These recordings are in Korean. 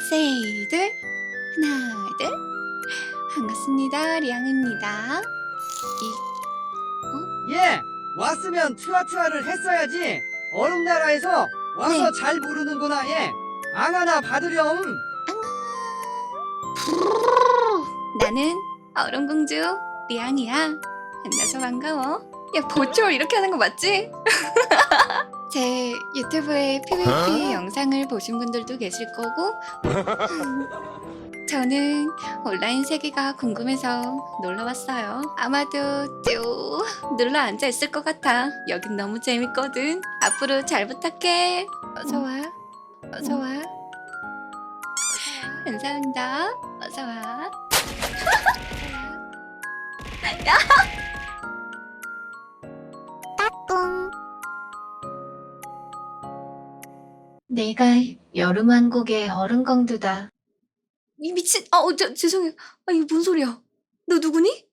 세이들 하나 둘 반갑습니다. 리앙입니다. 예, 왔으면 트와트와를 했어야지. 얼음나라에서 와서 네. 잘 부르는구나. 예, 앙 하나 받으렴. 나는 얼음공주 리앙이야. 만나서 반가워. 야, 보철 이렇게 하는 거 맞지? 제 유튜브에 PVP 영상을 보신 분들도 계실 거고 저는 온라인 세계가 궁금해서 놀러 왔어요. 아마도 쭉 눌러 앉아 있을 것 같아. 여긴 너무 재밌거든. 앞으로 잘 부탁해. 어서 와. 어서 와. 감사합니다. 어서 와. 야! 내가 여름왕국의 얼음공주다. 이 미친, 죄송해요. 아, 이게 뭔 소리야? 너 누구니?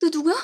너 누구야?